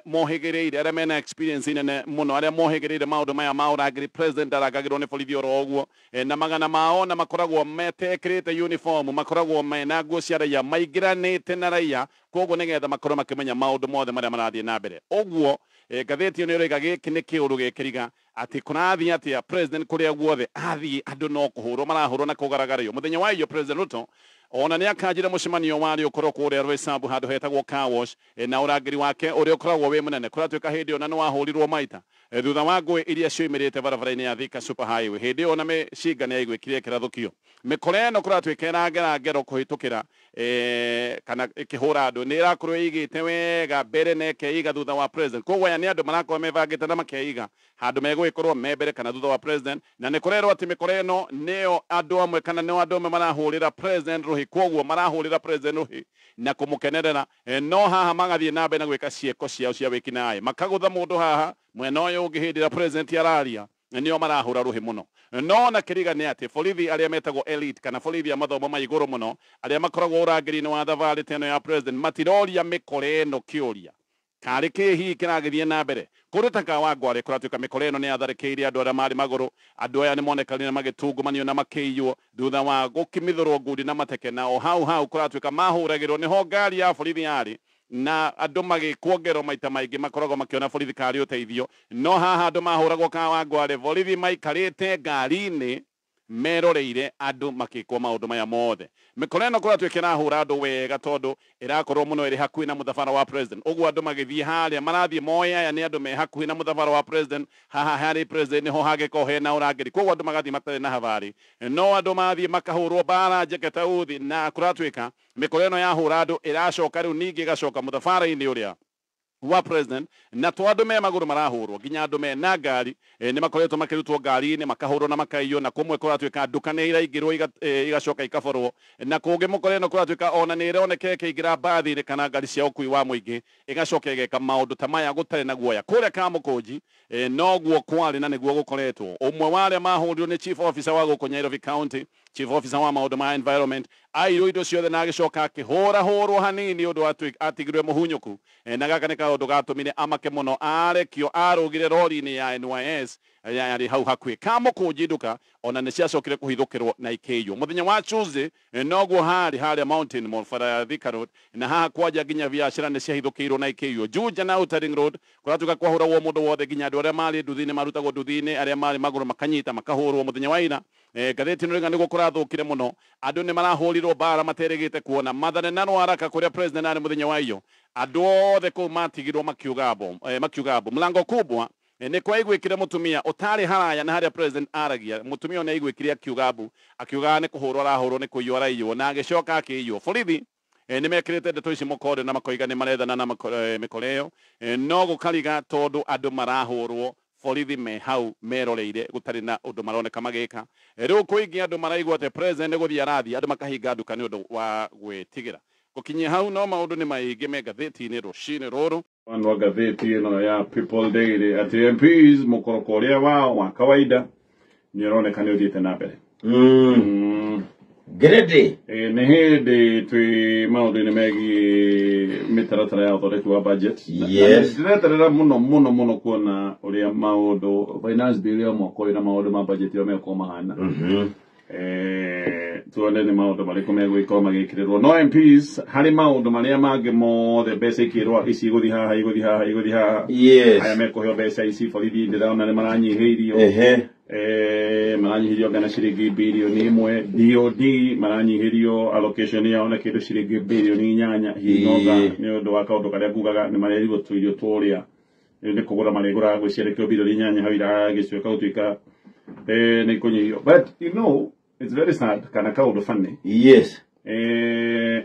Speaker 1: mohĩgĩrĩire arĩa mena experience nene mũno arĩa mohĩgĩrĩire maũndũ maya ma ũrangĩri president arangagĩrwo nĩ borithi oro ũguo na magana mao na makoragwo metekĩrĩte uniform makoragwo mena nguo cia raia maingĩranĩte na raia koguo nĩgetha makorwo makĩmenya maũndũ mothe marĩa marathiĩ na mbere ũguo ngathĩti ĩyo nĩ ĩroiga gĩkĩ nĩ kĩũndũ gĩkĩriga atĩ kũrathiĩ atĩa president kũrĩa guothe athiĩ andũ no kũhũrwo marahũrwo na kũgaragario mũthenya wa iyo president Ruto ona nĩ akanjire mũcemanio warĩ ũkorwo kũrĩa Roysambu handũ hetagwo car wash na ũrangĩri wake ũrĩa ũkoragwo wĩ mũnene kũratuĩka hĩndĩ ĩyo na nĩ wahũrirwo maita thutha wa ngũĩ iria cioimĩrĩte barabara-inĩ ya Thika super highway hĩndĩ ĩyo na mĩcinga nĩ yaigwĩkire kĩrathũkio mĩkora ĩno kũratuĩka ĩrangerangero kũhĩtũkĩra kana ĩkĩhũra andũ nĩ ĩrakorwo ĩigĩte wega mbere na ĩkeiga thutha wa president koguo aya nĩ andũ marakorwo mebangĩte na makeiga handũ megũgĩkorwo me mbere kana thutha wa president na nĩ kũrerwo atĩ mĩkora ĩno nĩyo andũ amwe kana nĩo andũ amwe marahũrĩra president Ruhi koguo marahũrĩra president Ruhi na kũmũkenerera no haha magathiĩ na mbere na gwĩka ciĩko ciao cia wĩkinaĩ makagũtha mũndũ haha mwena ũyũ ũngĩ hĩndĩ ĩrĩa president araria nĩo marahũra Ruhi mũno no na kĩriga nĩ atĩ borithi arĩa metagwo elite kana borithi a mathomo ma igũrũ mũno arĩa makoragwo ũrangĩri-inĩ wa thabarĩ ta ĩno ya president matiroria mĩkora ĩno kĩũria karĩ kĩhi kĩragĩthiĩ na mbere kũrĩ ta Kawangware kũratuĩka mĩkora ĩno nĩ yatharĩkĩire andũ arĩa marĩ magũrũ andũ aya nĩ monekanire magĩtungumanio na makĩiywo thutha wa gũkĩmithũrwo ngundi na mateke na o hau kũratuĩka mahũragĩrwo nĩho ngari ya borithi yarĩ na andũ magĩkuongerwo maita maingĩ makoragwo makĩona borithi karĩ ũteithio no haha andũ mahũragwo Kawangware borithi maikarĩte ngari-inĩ meroreire andũ makĩkwo maũndũ maya mothe mĩkora ĩno kũratuĩka ĩrahũra andũ wega tondũ ĩrakorwo mũno ĩrĩ hakuhĩ na mũthabara wa president ũguo andũ magĩthiĩ harĩa marathiĩ moe aya nĩ andũ me hakuhĩ na mũthabara wa president haha harĩ president nĩho hangĩkorwo hena ũrangĩri koguo andũ magathiĩ matarĩ na habarĩ no andũ mathiĩ makahũrwo mbara njeke ta uthi na kũratuĩka mĩkora ĩno yahũra andũ ĩracoka rĩu ningĩ ĩgacoka mũthabara-inĩ ũrĩa wa president na to andũ me magũrũ marahũrwo nginya andũ me na ngari nĩ makoretwo makĩrutwo ngari-inĩ makahũrwo na makaiywo na kũmwe kũratuĩka nduka nĩ iraingĩrwo igacoka ikaborwo na kũngĩ mũkora ĩno kũratuĩka ona nĩ ĩroneka ĩkĩingĩra mbathi-inĩ kana ngari cia ũkui wa mũingĩ ĩgacoka ĩgeka maũndũ ta maya gũtarĩ na guoya kũrĩa Kamũkũnji noguo kwarĩ na nĩguo gũkoretwo ũmwe wa arĩa mahũrirwo nĩ chief officer wa gũkũ Nairobi county chief officer wa maũndũ ma environment airwo indo ciothe na agĩcoka akĩhũrahũrwo hanini ũndũ atigirwe mũhunyũku na gaka nĩ kaũndũ gatũmire amake mũno arekio arũgire rori-inĩ ya NYS yarĩ hau hakuhĩ Kamũkũnji nduka ona nĩ ciacokire kũhithũkĩrwo na ikĩiywo mũthenya wa Tuesday noguo harĩa Mountain Mall bara ya Thika Road na haha kwanja nginya biacara nĩ ciahithũkĩirwo na ikĩiywo Juja na Outer Road kũratuĩka kwahũragwo mũndũ wothe nginya andũ arĩa marĩ nduthi-inĩ marutagwo nduthi-inĩ arĩa marĩ magũrũ makanyita makahũrwo mũthenya wa ira ngathĩti nĩrĩga nĩguo kũrathũkire mũno andũ nĩ marahũrirwo mbara materĩgĩte kuona Mathare na Rwaraka kũrĩa president arĩ mũthenya wa iyo andũ othe kũu matigirwo makiuga mbo mlango kubwa nĩ kwaiguĩkire mũtumia ũtarĩ haraya na harĩa president aragia mũtumia nĩ aiguĩkire akiuga mbu akiuga nĩ kũhũrwo arahũrwo nĩ kũiywo araiywo na agĩcoka akĩiywo borithi nĩ mekĩrĩte ndeto ici mũkonde na makoiga nĩ marethana na mĩkora ĩyo no gũkariga tondũ andũ marahũrwo borithi me hau meroreire gũtarĩ na ũndũ maroneka magĩka rĩu kũingĩ andũ maraigua atĩ president nĩ gũthiĩ arathiĩ andũ makahinga nduka nĩ ũndũ wa gwĩtigĩra gũkinyia hau no maũndũ nĩ maingĩ me ngathĩti-inĩ rũcinĩ rũrũ
Speaker 3: wa ngathĩti ĩno ya People Daily atĩ MPs mũkoroko ũrĩa wao wa kawaida nĩ ũroneka nĩ ũthiĩte na mbere
Speaker 2: Grede
Speaker 3: nĩ hĩndĩ twĩ maũndũ-inĩ megiĩ mĩtaratara ya ũthondeki wa budget ndĩreterera mũno kuona ũrĩa maũndũ finance bill ya mwaka ũyũ na maũndũ ma budget ĩyo mekorwo mahana tuone nĩ maũndũ marĩkũ megũgĩkorwo magĩkĩrĩrwo no MPs harĩ maũndũ marĩa mangĩ mothe mbeca ikĩrwo ici igũthiĩ haha aya mekũheo mbeca ici borithi ndĩrona nĩ maranyihĩirio maranyihĩrio ngana ciringi birioni 1 DOD maranyihĩrio allocation yao na kĩndũ ciringi birioni 8 hinoga nĩ ũndũ wa kaũndũ karĩa ngugaga nĩ marerirwo tũirio tũrĩa nĩ kũgũra marĩgũraga gwĩciarekio birioni 8 hau iragĩcuĩka gũtuĩka nĩ kũnyihio but you know it's very sad kana kaũndũ funny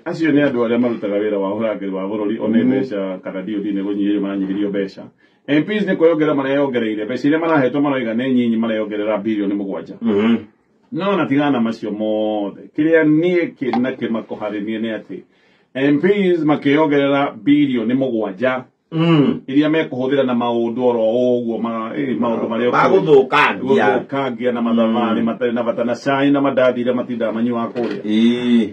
Speaker 3: acio nĩ andũ arĩa marutaga wĩra wa ũrangĩri wa bũrũri one mbeca kana DOD nĩ gũnyihĩrio maranyihĩrio mbeca MPs nĩ kwĩongerera mareyongereire mbeca iria marahetwo maroiga nĩ nyinyi mareyongerera birioni 7 no na tigana macio mothe kĩrĩa niĩ kĩna kĩmako harĩ niĩ nĩ atĩ MPs makĩongerera birioni 7 iria mekuhuthira na maundu oro oguo maundu maria maguthukangia na mathamari matari na bata na cai na mandathi iria matindaga manyua kuria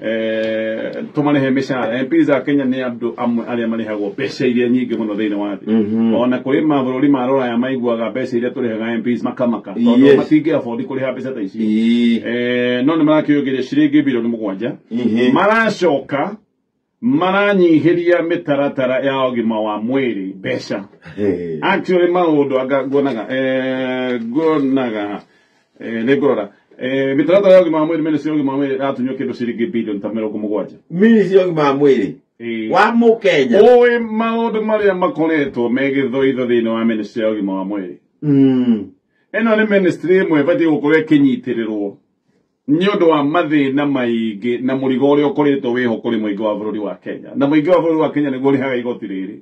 Speaker 3: tumarihe mishara MPs za Kenya ni andu amwe aria marihagwo mbeca iria nyingi muno thiini wa thi ona kuri mabũrũri ma Rũraya maiguaga mbeca iria turihaga MPs makamaka tondu matingi afford kuriha mbeca ta ici no ni marakĩongeria ciringi birioni 7 maracoka maranyihiria mitaratara ya ũgima wa mwĩrĩ mbeca actually maundu ngonaga nĩngũrora mitaratara ya ũgima wa mwĩrĩ ministry ya ũgima wa mwĩrĩ atunywo kĩndũ ciringi birioni ta 70
Speaker 2: ministry ya ũgima wa mwĩrĩ wa Mũkenya
Speaker 3: oĩ maundu marĩa makoretwo megĩthoitho thĩinĩ wa ministry ya ũgima wa mwĩrĩ ĩno nĩ ministry ĩmwe ĩbatiĩ gũkorwo ĩkĩnyitĩrĩrwo nĩ ũndũ wa mathĩna maingĩ na mũrigo ũrĩa ũkoretwo wĩho kũrĩ mũingĩ wa bũrũri wa Kenya na mũingĩ wa bũrũri wa Kenya nĩguo ũrĩhaga igoti rĩrĩ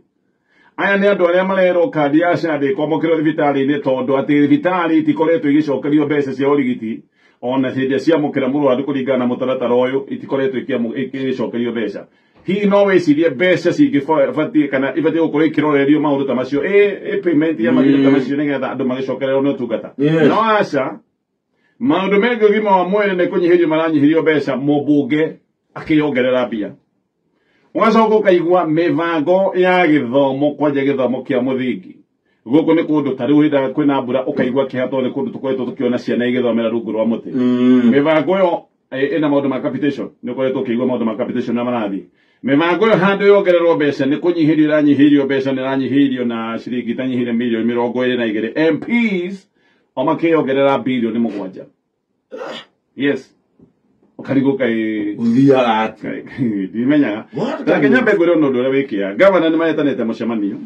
Speaker 3: aya nĩ andũ arĩa marerwo kandi ya SHA ndĩkwamũkĩrwo thibitarĩ-inĩ tondũ atĩ thibitarĩ itikoretwo igĩcokerio mbeca cia ũrigiti ona hĩndĩ ciamũkĩra mũrwaru kũringana na mũtaratara ũyũ itikoretwo igĩcokerio mbeca hihi no wĩcirie mbeca cingĩbatiĩ kana ibatiĩ gũkorwo ikĩrorerio maũndũ ta macio payment ya maũndũ ta macio nĩgetha andũ magĩcokererwo nĩ ũtungata no aca maundu mengi ũgima wa mwĩrĩ nĩ kũnyihirio maranyihirio mbeca mũmbunge akĩongerera mbia ũgacoka ũkaigua mĩbango ya gĩthomo kwanja gĩthomo kĩa mũthingi gũkũ nĩ kũndũ ta rĩu hĩndĩ kwĩna mbura ũkaigua kĩhatwo nĩ kũndũ tũkoretwo tũkĩona ciana igĩthomera rungu rwa mũtĩ mĩbango ĩyo ĩna maũndũ ma capitation nĩ ũkoretwo ũkĩigua maũndũ ma capitation na marathiĩ mĩbango ĩyo handũ yongererwo mbeca nĩ kũnyihirio iranyihirio mbeca nĩ iranyihirio na ciringi itanyihire mirioni 22 MPs o makĩongerera birioni 7 yes ukarigo kai
Speaker 2: uthiaga
Speaker 3: ndimenyaga lakini nyambe ngwĩre ũndũ ũrĩa wĩkĩa governor nĩ maretanĩte mũcemanio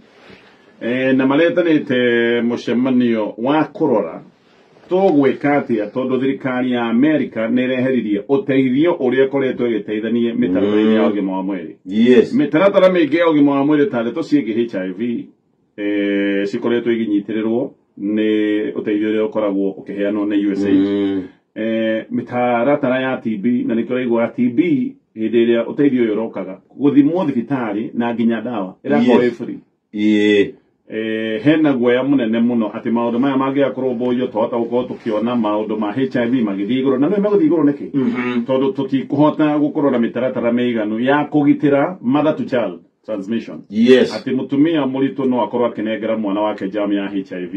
Speaker 3: na maretanĩte mũcemanio wa kũrora tũgwĩka atĩa tondũ thirikari ya America nĩ ĩreheririe ũteithio ũrĩa koretwo ĩgĩteithanie mĩtaratara-inĩ ya ũgima wa mwĩrĩ mĩtaratara mĩingĩ ya ũgima wa mwĩrĩ ta ndeto ciĩgiĩ HIV cikoretwo igĩnyitĩrĩrwo nĩ ũteithio ũrĩa ũkoragwo ũkĩheanwo nĩ USAID mĩtaratara ya TB na nĩ tũraigua TB hĩndĩ ĩrĩa ũteithio ũyũ ũrokaga gũthimwo thibitarĩ na nginya ndawa ĩrakorwo ĩ free hena guoya mũnene mũno atĩ maũndũ maya mangĩakorũmbũiyo twahota gũkorwo tũkĩona maũndũ ma HIV magĩthiĩ igũrũ na nĩ megũthiĩ igũrũ nĩkĩ tondũ tũtikũhota gũkorwo na mĩtaratara mĩiganu ya kũgitĩra mother to child transmission atĩ mũtumia mũritũ no akorwo akĩnengera mwana wake jamu ya HIV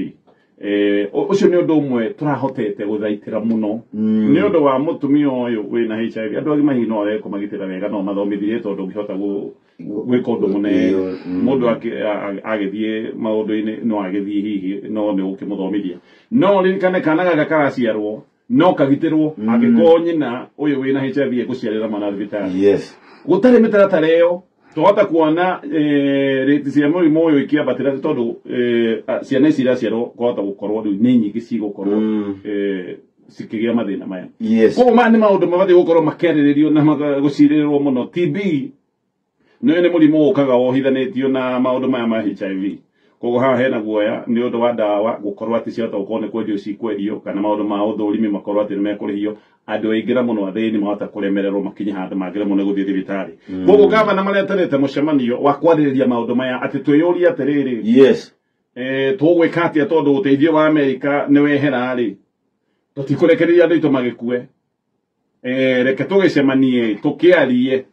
Speaker 3: ucio nĩ ũndũ ũmwe tũrahotete gũthaitĩra mũno nĩ ũndũ wa mũtumia ũyũ wĩna HIV andũ agima hihi no areke kũmagitĩra wega no mathomithirie tondũ ũngĩhota gwĩka ũndũ mũnene mũndũ agĩthiĩ maũndũ-inĩ no agĩthiĩ hihi no nĩ ũkĩmũthomithia no ririkane kana gaka karaciarwo no kagitĩrwo angĩkorwo nyina ũyũ wĩna HIV egũciarĩra mwana thibitarĩ gũtarĩ mĩtaratara ĩyo twahota kuona rĩti cia mũrimũ ũyũ ikĩambatĩra tondũ ciana ici iraciarwo kwahota gũkorwo rĩu nĩ nyingĩ cigũkorwo cikĩgĩa mathĩna maya koguo maya nĩ maũndũ mabatiĩ gũkorwo makĩarĩrĩrio na gũcirĩrĩrwo mũno TB nĩ mũrimũ ũkaga wohithanĩtio na maũndũ maya ma HIV koguo haha hena guoya nĩ ũndũ wa ndawa gũkorwo atĩ ciahota gũkorwo nĩ kwendio cikwendio kana maũndũ ma ũthũrimi makorwo atĩ nĩ mekũrĩhio andũ aingĩra mũno athĩni mahota kũremererwo makinya handũ mangĩre mũno gũthiĩ thibitarĩ koguo gavana maretanĩte mũcemanio wa kwarĩrĩria maũndũ maya atĩ twĩyũrie atĩrĩrĩ tũgwĩka atĩa tondũ ũteithio wa Amerika nĩ wehera-rĩ tũtikũrekereria andũ aitũ magĩkue reke tũgĩcemanie tũkĩarie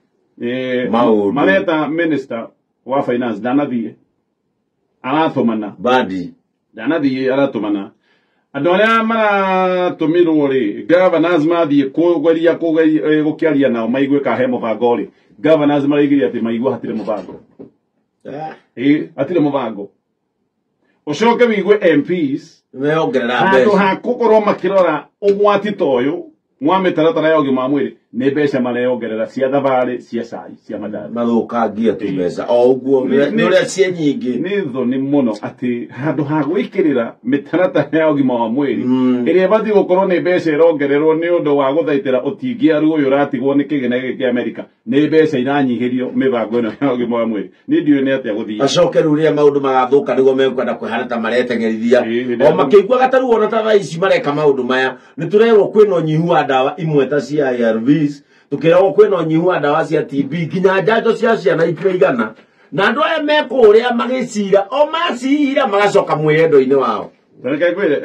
Speaker 3: mareta minister wa finance ndanathiĩ aratũmana ndanathiĩ aratũmana andũ arĩa maratũmirwo-rĩ governors mathiĩ kũgeria gũkĩaria nao maigue kahe mũbango rĩ governors maraigire atĩ maigua hatirĩ mũbango hatirĩ mũbango ũcoke wĩigue MPs handũ ha gũkorwo makĩrora ũgwati ta ũyũ wa mĩtaratara ya ũgima wa mwĩrĩ nĩ mbeca mareyongerera cia thabarĩ cia cai cia mandathi
Speaker 2: mathũkangia tu mbeca o ũguo nĩ ũrĩa ciĩ nyingĩ
Speaker 3: nĩ thoni mũno atĩ handũ ha gwĩkĩrĩra mĩtaratara ya ũgima wa mwĩrĩ ĩrĩa ĩbatiĩ gũkorwo nĩ mbeca ĩrongererwo nĩ ũndũ wa gũthaitĩra ũtingiaru ũyũ ũratigwo nĩ kĩgĩna gĩkĩ kĩa Amerika nĩ mbeca iranyihĩrio mĩbango ĩno ya ũgima wa mwĩrĩ nĩ ndiũĩ nĩ atĩa gũthiĩ
Speaker 2: acoke rĩu rĩrĩa maũndũ magathũka nĩguo mekwenda kwĩhana ta mareteng'erithia o makĩiguaga ta rĩu ona ta thaa ici mareka maũndũ maya nĩ tũrerwo kwĩna ũnyihu wa ndawa imwe ta cia ARVs tukĩragwo kwĩna ũnyihu wa ndawa cia TB nginya njanjo cia ciana ikĩigana
Speaker 4: na ndo aya mekuria magicira o macira magacoka mwendo-ini wao
Speaker 3: Tareka kwire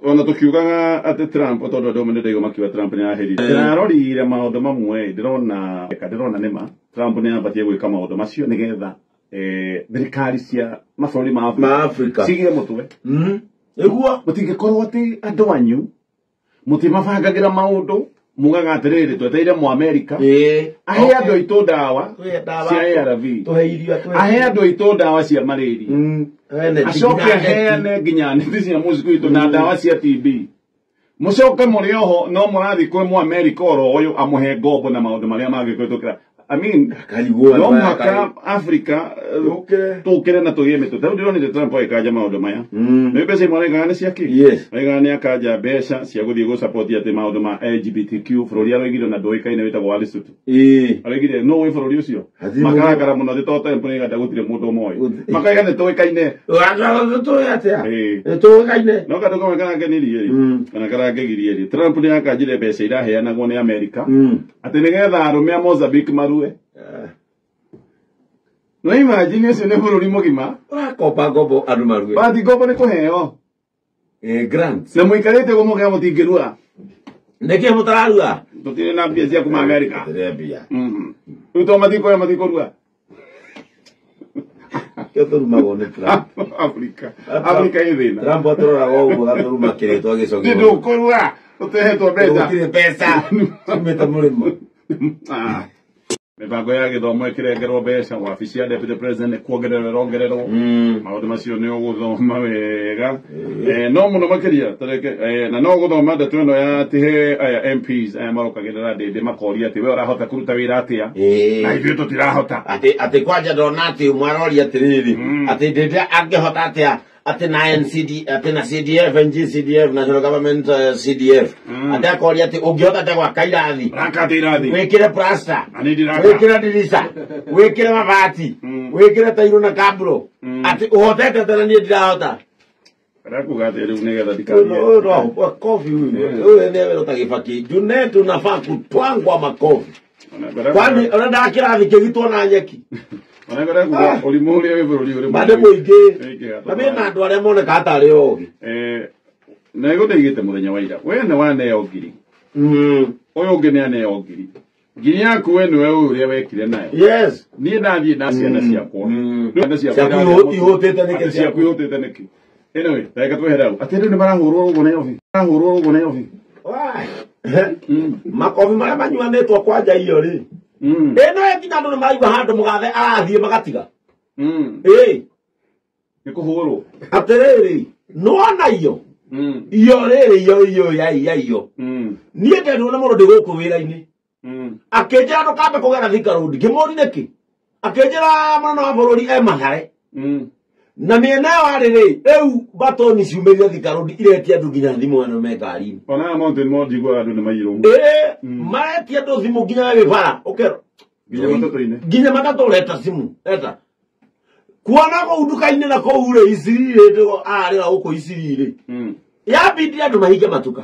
Speaker 3: ona tukiugaga ati Trump tondu andu amwe ndaigo makiuga Trump ni aheri ndarorire maundu mamwe ndirona nima Trump ni abatie gwika maundu macio nigetha thirikari cia mabũrũri ma Afrika cigire mutwe
Speaker 4: iguo
Speaker 3: mutingikorwo ati andu anyu mutimabangagira maundu mugaga atiriri tweteire mu America ahe andu aitu dawa cia ARV ahe andu aitu dawa cia malaria acoke aheane nginya neti cia muciku itu na dawa cia TB mucoke muri oho no murathi kwi mu America oro uyu amuhe ngombo na maundu maria mangikwitukira I mean, no maka Africa tukire na tugie mitu tau ndironi Trump ikaja maundu maya ni pesa imwe ngane ciaki ngane akaja besha cia guthie go support ati maundu ma LGBTQ bururi aroigire na ndoikaine witagwo Alistutu aroigire no we bururi ucio makagara muno thitote mpone gata gutire mundu moyo makaiga ne ndoikaine
Speaker 4: tuikaine
Speaker 3: no kadu kama kana ngenirie kana karagegirie Trump ni akajire besha iraheanagwo ni America ati nigetha arume a Mozambique marue no imagine ese ne bururi mugima
Speaker 4: akopa ngombo andu marue
Speaker 3: bati ngombo ni kuheo
Speaker 4: grants
Speaker 3: na muikarite go mugia mutingirua
Speaker 4: niki mutararua
Speaker 3: tutire na mbia cia kuma America
Speaker 4: mbia
Speaker 3: uto matiko rua
Speaker 4: Keturuma gone Trump
Speaker 3: Africa ithina
Speaker 4: Trump atorora go gaturuma kiritwa gicogi
Speaker 3: ndu kurua utehetwo
Speaker 4: pesa tumeta mulimo
Speaker 3: mibango ya githomo ikirengerwo mbeca wabici ya deputy president kuongererwo maundu macio ni uguthoma wega no muno makiria tareke na no guthoma ndeto ino ya tihe aya MPs aya marokagirira ndindi makoria ati we urahota kuruta wira atia na ithuĩ tutirahota
Speaker 4: ati kwanja ndona ati mwarori atiriri ati ndindi angihota atia ati na NCD ati na CDF NGCDF National Government CDF ati akoria ati ungihota ati gwaka irathi wikire plaster wikire dirisa wikire mabati wikire tairo na kabro ati uhotete tena nie ndirahota
Speaker 3: rakuga ati riu nigetha thikaria
Speaker 4: no coffee huyu ni wewe utagifaki Junet unafaa kutwangwa makofi kwani unataka kirathi kigitwo na nyeki
Speaker 3: Onagora kuga ulimu uri bururi uri
Speaker 4: bade muingi na andu aria moneka atari ogi
Speaker 3: na iguteigite muthenya wa ira we ne wane ogiri uyu ungi ne ane ogiri ngiri yaku we niwe uria wekire nayo
Speaker 4: yes
Speaker 3: nie ndathie na ciana ciakwa ciana
Speaker 4: ciakwa ihutite niki
Speaker 3: ciakwa ihutite niki anyway ndeka tweherau ati ndu ni marahurwo uguo na yofi
Speaker 4: makofi maria manyuanitwo kwanja iyo ri eno ekinya andu nimaraigua handu mugathe arathie magatiga
Speaker 3: ni kuhurwo
Speaker 4: atiriri nona iyo iyo riri iyo ya iyo nie ndendu na mundu ndi guku wira-ini akinjira ndukambe kugera Thika Road ngimuri niki akinjira mwana wa bururi Mathare na miena wariri riu batoni ciumĩrire Thika Road iretia andu nginya thimu ano me ngari-ini
Speaker 3: ona mountain mojigwa andu nimairwo
Speaker 4: maretia andu thimu nginya wibara ukero nginya matatu leta simu leta kuona ko uduka-ini na ko ure isirire ndo ari ra uko isirire yabidi andu mahige matuka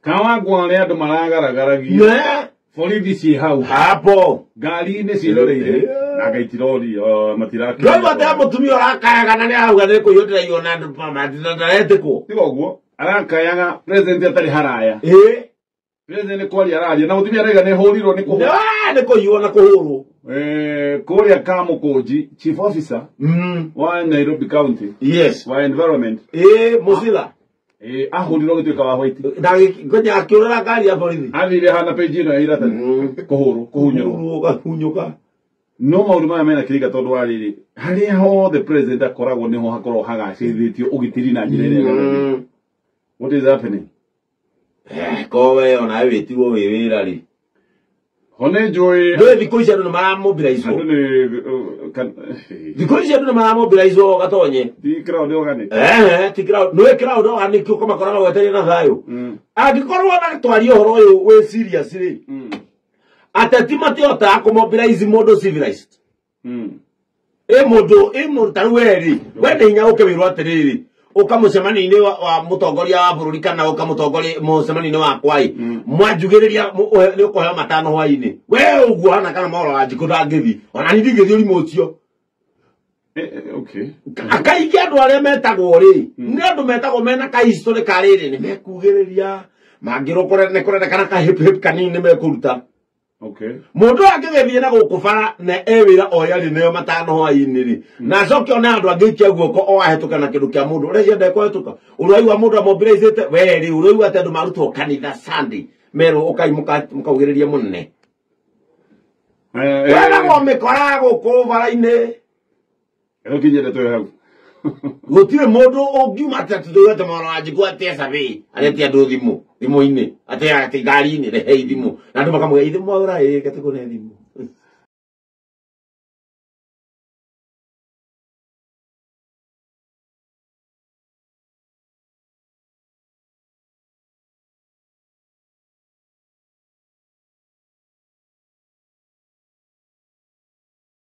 Speaker 3: kawa gwale andu maragaragaragia borithi ci hau
Speaker 4: hapo
Speaker 3: ngari-ini ciroreire na ngaitirori matiraki
Speaker 4: ndio ata mutumia arakayaga na ni auga ni kuyotira yona andu matindaretiko
Speaker 3: tigo guo arakayaga president atari haraya president kwari araria na mutumia araiga ni hurirwo ni kuhu
Speaker 4: ni kuyuo na kuhurwo
Speaker 3: kuria Kamukunji chief officer wa Nairobi County
Speaker 4: yes
Speaker 3: wa environment
Speaker 4: Muzila
Speaker 3: ahurirwo gituika wa white
Speaker 4: na ngonya akiurira ngari ya borithi
Speaker 3: athire hana page ino ya irata kuhurwo kuhunyuka no maundu maya mena kiriga tondu wa riri haria hothe president akoragwo niho hakorwo hagacithitio ugitiri na njira iria what is happening
Speaker 4: kowe ona witirwo wi wira ri
Speaker 3: hone njui
Speaker 4: ndo thikũ ici andũ nĩ maramobilize thikũ ici andũ nĩ maramobilize gatonye
Speaker 3: ti crowd organic
Speaker 4: ti crowd no crowd organic uko makoragwo gwetereire na thayũ angĩkorwo na twaria ũhoro ũyũ wĩ serious rĩ ateti matihotaga kũmobilize mũndũ civilized mũndũ tarĩ we rĩ we nĩ hinya ũke wĩrwo atĩrĩrĩ ukamucemani-ini wa mutongoria wa bururi kana ukamutongoria mucemani-ini wa kwai mwanjugiriria ni ukohera matano hwaini we uguo hana kana moro wa Njikũ ndangithi ona ni ndingithi urimu ucio
Speaker 3: okay
Speaker 4: akaingi andu aria metagwo ri ni andu metagwo mena ka history kariri ni mekugiriria mangirokore ne kore kana ka hip kanini ni mekuruta
Speaker 3: okay
Speaker 4: mundu angigethie na gukubara na ewira oyari neyo matano hwaini ri na coke ona andu angikia guoko o ahetuka na kindu kia mundu uria yende kwetuka uraiwa mundu amobilizete we ri uraiwa ate andu marutwo kanitha Sunday mero ukaimuka mukaugireria munne wala ngomekora gukubara-ini
Speaker 3: kinyere to hau
Speaker 4: gutire mundu ungiuma atatuthuyete mwana wa Njikũ ate sabi areti andu thimu thimu-ini ate ngari-ini rehe thimu na andu makamuge thimu aura gate kune thimu